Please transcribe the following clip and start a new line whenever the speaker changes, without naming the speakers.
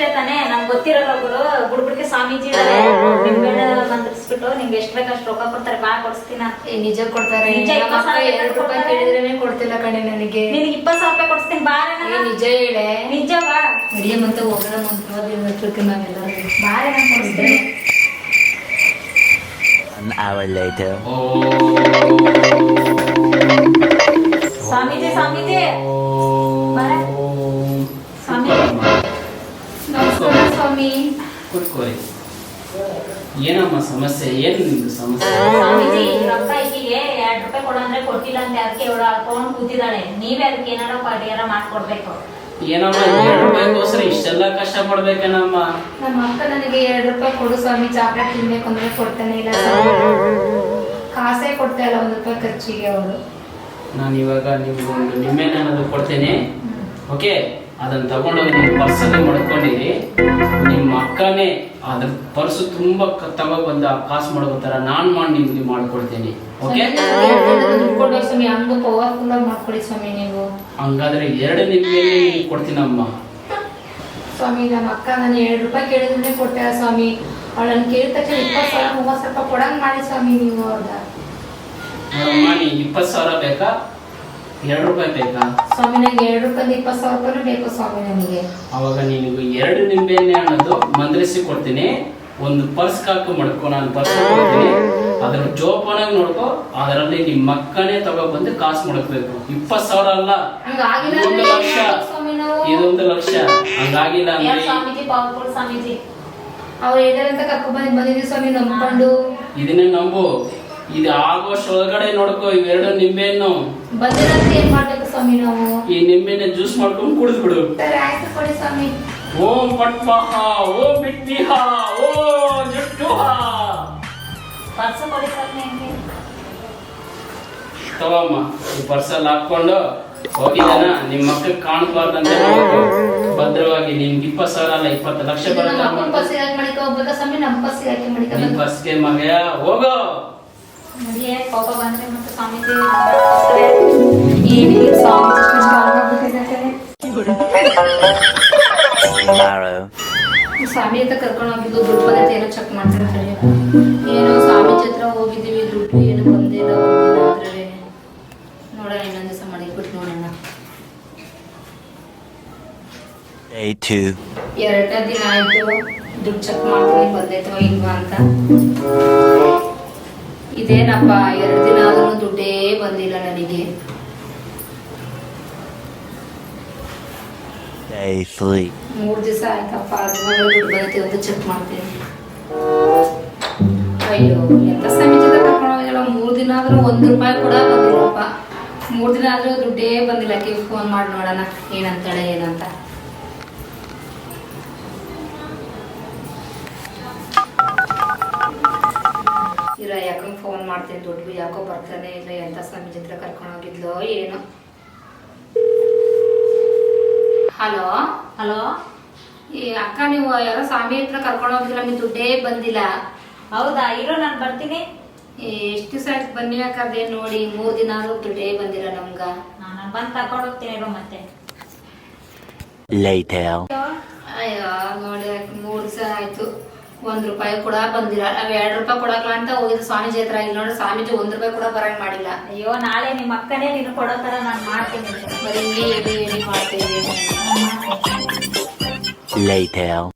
ಇದೆ ತಾನೇ, ನಂಗೆ ಗೊತ್ತಿರಲ್ಲ ಬಿಡು. ಬುಡ್ಬುಡ್ಕೆ ಸ್ವಾಮೀಜಿ ಇದಾರೆ, ನಿಂಬೆಹಣ್ಣು ಮಂತ್ರಿಸ್ಬಿಟ್ಟು ನಿಂಗೆ ಎಷ್ಟು ಬೇಕಷ್ಟು ರೊಕ್ಕ ಕೊಡ್ತಾರೆ, ಬಾ ಕೊಡಿಸ್ತೀನ.
ನಿಜ ಕೊಡ್ತಾರೆ?
ನಿಜ, 20,000
ರೂಪಾಯಿ ಕೇಳಿದ್ರೇನೆ ಕೊಡ್ತಿಲ್ಲ ಕಣೆ ನನಗೆ.
ನಿನಗೆ 20,000 ರೂಪಾಯಿ ಕೊಡಿಸ್ತೀನಿ, ಬಾರೆ.
ನಿಜ ಹೇಳೆ.
ನಿಜ ಬಾ.
ನಡಿಯ ಮತ್ತೆ ಹೋಗೋಣ ಮಂತ್ರವಾದ ನಾವೆಲ್ಲ
ಬಾರೆ, ನಾನು ಕೊಡಿಸ್ತೀನಿ.
An hour later.
Swamiji Swamiji ಬಾರೆ. ಸ್ವಾಮೀಜಿ
ನಮಸ್ಕಾರ ಸ್ವಾಮಿ.
ಕೂತ್ಕೋರಿ. ಏನಮ್ಮ ಸಮಸ್ಯೆ? ಏನು ನಿಮ್ದು ಸಮಸ್ಯೆ?
ಸ್ವಾಮೀಜಿ, ರೊಕ್ಕ ಈಕಿಗೆ 2 ರೂಪಾಯಿ ಕೊಡು ಅಂದ್ರೆ ಕೊಟ್ಟಿಲ್ಲ ಅಂತ ಅದಕ್ಕೆ ಇವಳು ಅಳ್ಕೊಂಡು ಕೂತಿದ್ದಾಳೆ. ನೀವೇ ಅದಕ್ಕೆ ಏನಾರ ಪರಿಹಾರ ಮಾಡ್ಕೊಡ್ಬೇಕು.
ಏನಮ್ಮ 2 ರೂಪಾಯಿಗೋಸ್ಕರ ಇಷ್ಟೆಲ್ಲ ಕಷ್ಟ ಪಡ್ಬೇಕೇನಮ್ಮ?
ನಮ್ಮ ಅಕ್ಕ ನನಗೆ 2 ರೂಪಾಯಿ ಕೊಡು ಸ್ವಾಮಿ, ಚಾಕ್ಲೇಟ್ ತಿನ್ಬೇಕು ಅಂದ್ರೆ ಕೊಡ್ತಾನೆ ಇಲ್ಲ ಸ್ವಾಮಿ. ಕಾಸೇ ಕೊಡ್ತಾ ಇಲ್ಲ 1 ರೂಪಾಯಿ ಖರ್ಚಿಗೆ ಅವಳು.
ನಾನು ಇವಾಗ ನಿಮ್ಗೆ ಒಂದು ನಿಂಬೆಹಣ್ಣು ಅನ್ನೋದು ಕೊಡ್ತೇನೆ, ಓಕೆ? ಅದನ್ನ ತಗೊಂಡೋಗಿ ನಿಮ್ಮ ಪರ್ಸಲ್ಲಿ ಮಡ್ಕೊಂಡಿರಿ. ನಿಮ್ಮ ಅಕ್ಕನೇ ಅದ್ರ ಪರ್ಸು ತುಂಬಾ ತಗೊಬಂದು ಆ ಕಾಸು ಮಾಡ್ಕೋತಾರ ನಾನು ನಿಮ್ಗೆ ಮಾಡ್ಕೊಡ್ತೇನೆ, ಓಕೆ?
ಕೊಡೋ ಸ್ವಾಮಿ, ಹಂಗ ಪವರ್ಫುಲ್ ಆಗಿ ಮಾಡ್ಕೊಡಿ ಸ್ವಾಮಿ ನೀವು.
ಹಂಗಾದ್ರೆ 2 ನಿಂಬೆಹಣ್ಣು ಕೊಡ್ತೀನಮ್ಮ.
ಸ್ವಾಮಿ, ನಮ್ಮ ಅಕ್ಕ ನಾನು 2 ರೂಪಾಯಿ ಕೇಳಿದ್ರೆ ಕೊಟ್ಟೆ ಸ್ವಾಮಿ. ಅವಳು ನನ್ ಕೇಳಿದ ತಕ್ಷಣ 20,000 30,000 ಕೊಡಂಗ್ ಮಾಡಿ ಸ್ವಾಮಿ ನೀವು. ಅವ್ರದ
ನೋಡಮ್ಮ, ನೀ 20,000 ಬೇಕಾ 2 ರೂಪಾಯಿ ಬೇಕಾ?
ಸ್ವಾಮಿ, ನನಗೆ 2 ರೂಪಾಯಿ 20,000 ರೂಪಾಯಿ ಬೇಕು ಸ್ವಾಮಿ ನನಗೆ.
ಅವಾಗ ನಿನಗೆ 2 ನಿಂಬೆಹಣ್ಣು ಅನ್ನೋದು ಮಂದ್ರಿಸಿ ಕೊಡ್ತೀನಿ. ಒಂದು ಪರ್ಸ್ ಹಾಕು ಮಡ್ಕೊ, ನಾನು ಪರ್ಸ್ ಕೊಡ್ತೀನಿ. ಅದ್ರ ಜೋಪಾನಾಗಿ ನೋಡ್ಕೊ. ಅದರಲ್ಲಿ ನಿಮ್ಮ ಅಕ್ಕನೇ ತಗೊಬಂದು ಕಾಸು ಮಡಕ್ಬೇಕು. 20,000 ಅಲ್ಲ,
ಹಂಗಾಗಿಲ್ಲ
1 ಲಕ್ಷ.
ಸ್ವಾಮಿ ನಾವು.
ಇದೊಂದು ಲಕ್ಷ. ಹಂಗಾಗಿಲ್ಲ
ಯಾರು
ಅಂದ್ರೆ
ಸ್ವಾಮೀಜಿ? ಪವರ್ಫುಲ್ ಸ್ವಾಮೀಜಿ.
ಅವ್ರು ಹೇಳಿದಾರೆ ಅಂತ ಕರ್ಕೊಂಡ್ ಬಂದಿದ್ದೀವಿ ಸ್ವಾಮಿ, ನಂಬ್ಕೊಂಡು.
ಇದನ್ನೇ ನಂಬು. ಇದು ಆಗೋಷ್ಟು ಒಳಗಡೆ ನೋಡ್ಕೋ. ಇವೆರಡು ನಿಂಬೆಹಣ್ಣು
ಬಂದಿರಂತ ಏನ್ ಮಾಡ್ಬೇಕು ಸ್ವಾಮಿ ನಾವು?
ಈ ನಿಂಬೆಹಣ್ಣು ಜ್ಯೂಸ್ ಮಾಡ್ಕೊಂಡು ಕುಡಿದು ಬಿಡು.
ಸರಿ ಆಯ್ತು, ಕೊಡಿ ಸ್ವಾಮಿ.
ಓಂ ಪಟ್ಮಹ, ಓಂ ಬಿಟ್ಮಿಹ, ಓಂ ಜುಟ್ಟುಹ.
ಪರ್ಸ ಕೊಡಿ ಸ್ವಾಮಿ. ಹೆಂಗೆ
ತಗೊಮ್ಮ, ಈ ಪರ್ಸಲ್ಲಿ ಹಾಕೊಂಡು ಹೋಗಿದ್ದಾನ. ನಿಮ್ಮ ಮಕ್ಕಳಿಗೆ ಕಾಣಬಾರ್ದಂತೆ ಮಾಡ್ಕೊ ಭದ್ರವಾಗಿ. ನಿಮ್ಗೆ 20,000 ಅಲ್ಲ 20 ಲಕ್ಷ
ನಮ್ಮ ಅಪ್ಪನ
ಬರುತ್ತೆ.
ಪರ್ಸಿಗೆ ಹಾಕಿ ಮಾಡಿಕ ಹೋಗ್ಬೇಕಾ ಸ್ವಾಮಿ? ನಮ್ಮ ಪರ್ಸಿಗೆ ಹಾಕಿ ಮಾಡಿಕ
ನಿಮ್ ಬಸ್ಗೆ ಮಗ ಹೋಗೋ.
ನಡಿಯೇ, ಕೋಪ ಬಂದ್ರೆ ಮತ್ತೆ ಸ್ವಾಮೀಜಿ
ಏನಿಲ್ಲ ಸ್ವಾಮಿ, ಸ್ಟ್ರಾಂಗ್ ಆಗ್ಬಿಟ್ಟಿದ್ದಾರೆ.
Tomorrow.
ಸ್ವಾಮಿ ಹತ್ರ ಕರ್ಕೊಂಡು ಹೋಗಿದ್ದು ದುಡ್ಡು ಬಂದೈತೆ ಏನೋ ಚೆಕ್ ಮಾಡ್ತಾರೆ. ಏನೋ ಸ್ವಾಮೀಜಿ ಹತ್ರ ಹೋಗಿದ್ದೀವಿ, ದುಡ್ಡು ಏನು ಬಂದಿಲ್ಲ. ಆದ್ರೆ ನೋಡೋಣ, ಇನ್ನೊಂದು ದಿವಸ ಮಾಡಿಬಿಟ್ಟು ನೋಡೋಣ.
Day 2.
2ನೇ ದಿನ ಆಯ್ತು, ದುಡ್ಡು ಚೆಕ್ ಮಾಡ್ತೀನಿ ಬಂದೈತೋ ಇಲ್ವಾ ಅಂತ. ಇದೇನಪ್ಪ 2 ದಿನ ಆದ್ರೂ ದುಡ್ಡೇ ಬಂದಿಲ್ಲ ನನಗೆ.
Day 3.
3 ದಿವಸ ಆಯ್ತಪ್ಪ, ಅದ್ರಲ್ಲಿ ದುಡ್ಡು ಬಂದೈತೆ ಅಂತ ಚೆಕ್ ಮಾಡ್ತೀನಿ. ಅಯ್ಯೋ, ಎಂತ ಸ್ವಾಮೀಜಿ ಕರ್ಕೊಂಡು ಹೋಗಿಲ್ಲ. 3 ದಿನ ಆದ್ರೂ 1 ರೂಪಾಯಿ ಕೂಡ ಬಂದಿಲ್ಲಪ್ಪ. 3 ದಿನ ಆದ್ರೂ ದುಡ್ಡೇ ಬಂದಿಲ್ಲ. ಫೋನ್ ಮಾಡಿ ನೋಡೋಣ ಏನಂತಾಳೆ ಏನಂತ. ಇರ, ಯಾಕಂಗೆ ಫೋನ್ ಮಾಡ್ತೀನಿ, ದುಡ್ಡು ಯಾಕೋ ಬರ್ತಾನೆ ಇಲ್ಲ. ಎಂತ ಸ್ವಾಮೀಜಿ ಹತ್ರ ಕರ್ಕೊಂಡು ಹೋಗಿದ್ಲೋ ಏನೋ. Hello
hello.
ಈ ಅಕ್ಕ, ನೀವು ಯಾರೋ ಸ್ವಾಮಿ ಹತ್ರ ಕರ್ಕೊಂಡು ಹೋಗಿದ್ರ, ನಮಗೆ ದುಡ್ಡೇ ಬಂದಿಲ್ಲ.
ಹೌದಾ? ಇರೋ, ನಾನು ಬರ್ತೀನಿ.
ಎಷ್ಟು ದಿವಸ ಆಯ್ತು ಬನ್ನಿ ಅಕ್ಕದೇ ನೋಡಿ. 3 ದಿನ ಆದ್ರೂ ದುಡ್ಡೇ ಬಂದಿಲ್ಲ ನಮ್ಗ.
ನಾನು ಬಂದು ತಗೊಂಡು ಹೋಗ್ತೀನಿ. ಇರೋ ಮತ್ತೆ.
Later.
ಅಯ್ಯೋ ನೋಡಿ, 3 ದಿವಸ ಆಯ್ತು, 1 ರೂಪಾಯಿ ಕೂಡ ಬಂದಿಲ್ಲ. ನಾವ್ 2 ರೂಪಾಯಿ ಕೊಡಕ್ಲ ಅಂತ ಹೋಗಿದ್ದು ಸ್ವಾಮೀಜಿ ಹತ್ರ. ಇಲ್ಲಿ ನೋಡಿ, ಸ್ವಾಮೀಜಿ 1 ರೂಪಾಯಿ ಕೂಡ ಬರಂಗ್ ಮಾಡಿಲ್ಲ.
ಅಯ್ಯೋ, ನಾಳೆ ನಿಮ್ಮ ಅಕ್ಕನೇ ನೀನು ಕೊಡೋ ತರ ನಾನು ಮಾಡ್ತೀನಿ.
ಬರೀ ಹೇಳಿ ಮಾಡ್ತೇವೆ.
Later.